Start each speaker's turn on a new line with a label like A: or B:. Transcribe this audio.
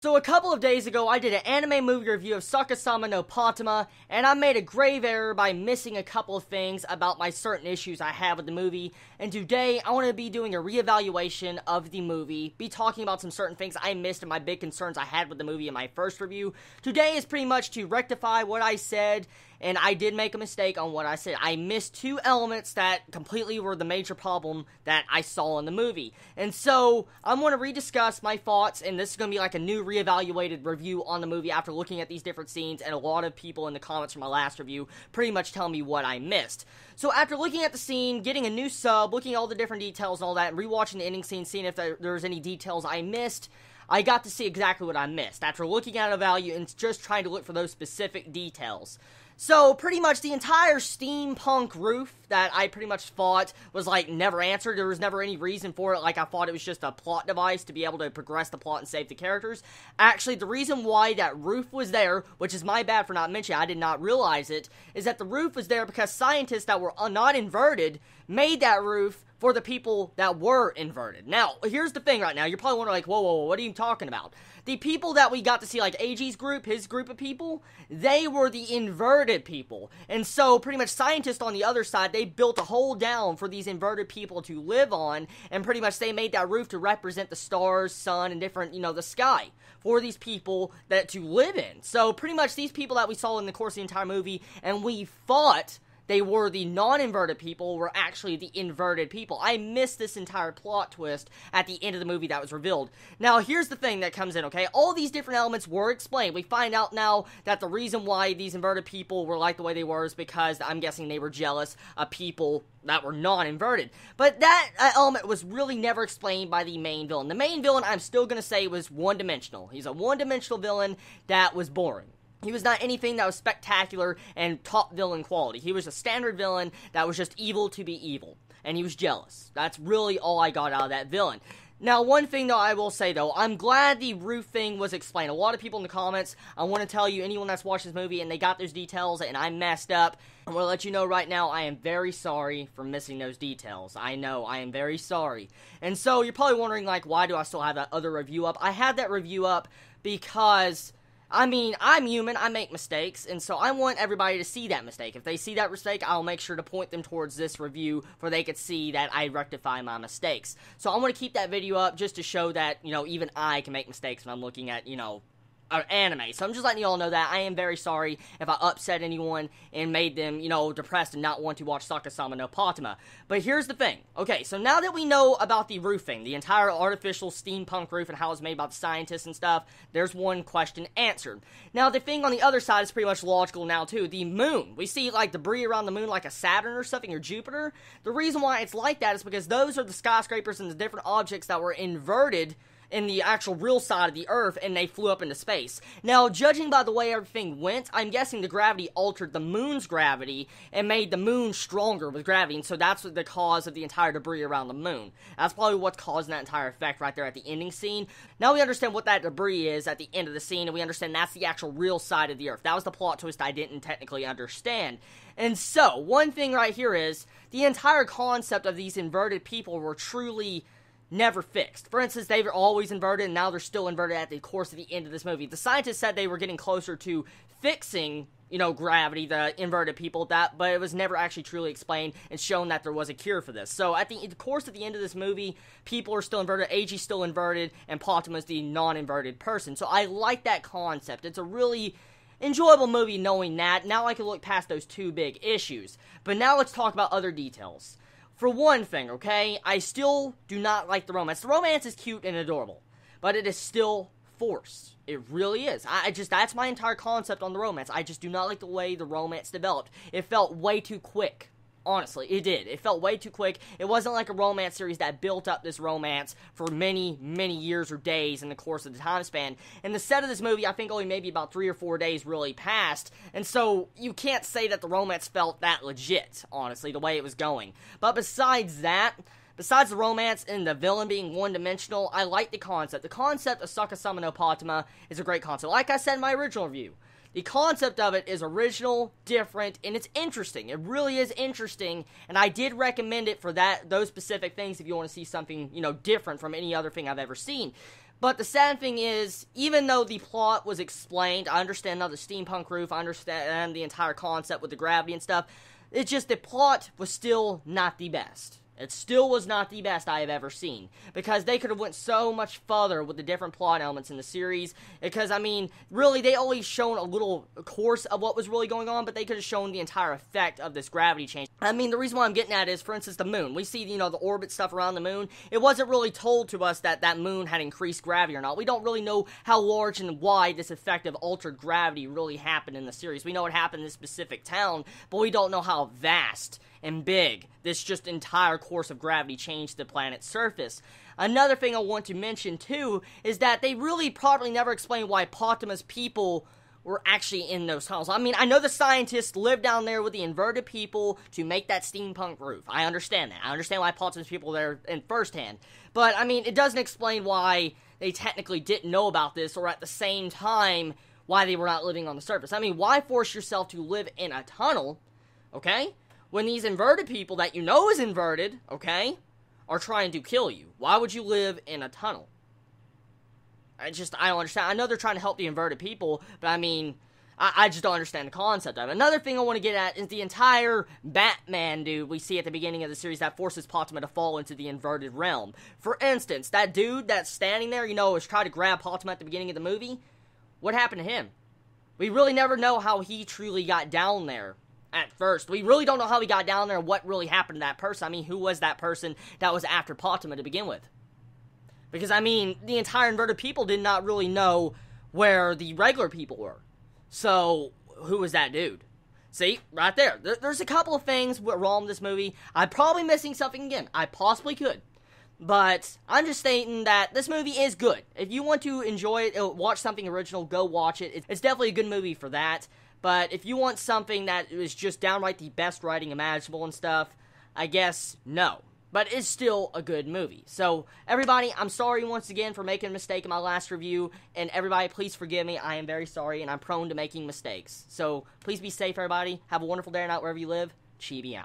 A: So a couple of days ago, I did an anime movie review of Sakasama no Patema, and I made a grave error by missing a couple of things about my certain issues I have with the movie, and today I want to be doing a reevaluation of the movie, be talking about some certain things I missed and my big concerns I had with the movie in my first review. Today is pretty much to rectify what I said, and I did make a mistake on what I said. I missed two elements that completely were the major problem that I saw in the movie. And so, I'm going to rediscuss my thoughts, and this is going to be like a new reevaluated review on the movie after looking at these different scenes, and a lot of people in the comments from my last review pretty much tell me what I missed. So after looking at the scene, getting a new sub, looking at all the different details and all that, and rewatching the ending scene, seeing if there's any details I missed, I got to see exactly what I missed after looking at a value and just trying to look for those specific details. So, pretty much the entire steampunk roof that I pretty much thought was, like, never answered. There was never any reason for it. Like, I thought it was just a plot device to be able to progress the plot and save the characters. Actually, the reason why that roof was there, which is my bad for not mentioning, I did not realize it, is that the roof was there because scientists that were not inverted made that roof for the people that were inverted. Now, here's the thing right now. You're probably wondering, like, whoa, what are you talking about? The people that we got to see, like, AG's group, his group of people, they were the inverted people. And so, pretty much, scientists on the other side, they built a hole down for these inverted people to live on, and pretty much they made that roof to represent the stars, sun, and different, the sky for these people that to live in. So, pretty much, these people that we saw in the course of the entire movie, and we thought they were the non-inverted people, were actually the inverted people. I missed this entire plot twist at the end of the movie that was revealed. Now, here's the thing that comes in, okay? All these different elements were explained. We find out now that the reason why these inverted people were like the way they were is because, I'm guessing, they were jealous of people that were non-inverted. But that element was really never explained by the main villain. The main villain, I'm still gonna say, was one-dimensional. He's a one-dimensional villain that was boring. He was not anything that was spectacular and top villain quality. He was a standard villain that was just evil to be evil. And he was jealous. That's really all I got out of that villain. Now, one thing, though, I will say, though, I'm glad the roof thing was explained. A lot of people in the comments, I want to tell you, anyone that's watched this movie and they got those details and I messed up, I'm going to let you know right now, I am very sorry for missing those details. I know, I am very sorry. And so, you're probably wondering, like, why do I still have that other review up? I had that review up because, I'm human, I make mistakes, and so I want everybody to see that mistake. If they see that mistake, I'll make sure to point them towards this review where they could see that I rectify my mistakes. So I want to keep that video up just to show that, even I can make mistakes when I'm looking at, anime. So I'm just letting you all know that I am very sorry if I upset anyone and made them, depressed and not want to watch Sakasama no Patema. But here's the thing. Okay, so now that we know about the roofing, the entire artificial steampunk roof and how it's made by the scientists and stuff, there's one question answered. Now, the thing on the other side is pretty much logical now, too. The moon. We see, like, debris around the moon like a Saturn or something, or Jupiter. The reason why it's like that is because those are the skyscrapers and the different objects that were inverted in the actual real side of the Earth, and they flew up into space. Now, judging by the way everything went, I'm guessing the gravity altered the moon's gravity and made the moon stronger with gravity, and so that's the cause of the entire debris around the moon. That's probably what's causing that entire effect right there at the ending scene. Now we understand what that debris is at the end of the scene, and we understand that's the actual real side of the Earth. That was the plot twist I didn't technically understand. And so, one thing right here is, the entire concept of these inverted people were truly never fixed. For instance, they were always inverted, and now they're still inverted at the course of the end of this movie. The scientists said they were getting closer to fixing, gravity, the inverted people, but it was never actually truly explained and shown that there was a cure for this. So, at the course of the end of this movie, people are still inverted, AG's still inverted, and Patema's the non-inverted person. So, I like that concept. It's a really enjoyable movie knowing that. Now I can look past those two big issues. But now let's talk about other details. For one thing, okay, I still do not like the romance. The romance is cute and adorable, but it is still forced. It really is. That's my entire concept on the romance. I just do not like the way the romance developed. It felt way too quick. Honestly, it did. It felt way too quick. It wasn't like a romance series that built up this romance for many, many years or days in the course of the time span. And the set of this movie, I think only maybe about 3 or 4 days really passed. And so, you can't say that the romance felt that legit, honestly, the way it was going. But besides that, besides the romance and the villain being one-dimensional, I like the concept. The concept of Sakasama no Patema is a great concept. Like I said in my original review, the concept of it is original, different, and it's interesting. It really is interesting, and I did recommend it for those specific things if you want to see something, different from any other thing I've ever seen. But the sad thing is, even though the plot was explained, I understand now the steampunk roof, I understand the entire concept with the gravity and stuff, it's just the plot was still not the best. It still was not the best I have ever seen, because they could have went so much further with the different plot elements in the series, because, I mean, really, they only shown a little course of what was really going on, but they could have shown the entire effect of this gravity change. I mean, the reason why I'm getting at is, for instance, the moon. We see, the orbit stuff around the moon. It wasn't really told to us that that moon had increased gravity or not. We don't really know how large and wide this effect of altered gravity really happened in the series. We know it happened in this specific town, but we don't know how vast and big this just entire course of gravity changed the planet's surface. Another thing I want to mention too is that they really probably never explained why Patema's people were actually in those tunnels. I mean, I know the scientists lived down there with the inverted people to make that steampunk roof. I understand that. I understand why Patema's people were there in firsthand. But, I mean, it doesn't explain why they technically didn't know about this, or at the same time, why they were not living on the surface. I mean, why force yourself to live in a tunnel, okay, when these inverted people that you know is inverted, okay, are trying to kill you? Why would you live in a tunnel? I don't understand. I know they're trying to help the inverted people, but I mean, I just don't understand the concept of it. Another thing I want to get at is the entire Batman dude we see at the beginning of the series that forces Patema to fall into the inverted realm. For instance, that dude that's standing there, was trying to grab Patema at the beginning of the movie. What happened to him? We really never know how he truly got down there. At first, we really don't know how he got down there, what really happened to that person. I mean, who was that person that was after Patema to begin with? Because, I mean, the entire inverted people did not really know where the regular people were. So, who was that dude? See, right there. There's a couple of things wrong with this movie. I'm probably missing something again. I possibly could. But I'm just stating that this movie is good. If you want to enjoy it, watch something original, go watch it. It's definitely a good movie for that. But if you want something that is just downright the best writing imaginable and stuff, I guess no. But it's still a good movie. So, everybody, I'm sorry once again for making a mistake in my last review. And everybody, please forgive me. I am very sorry, and I'm prone to making mistakes. So, please be safe, everybody. Have a wonderful day or night wherever you live. Chibi out.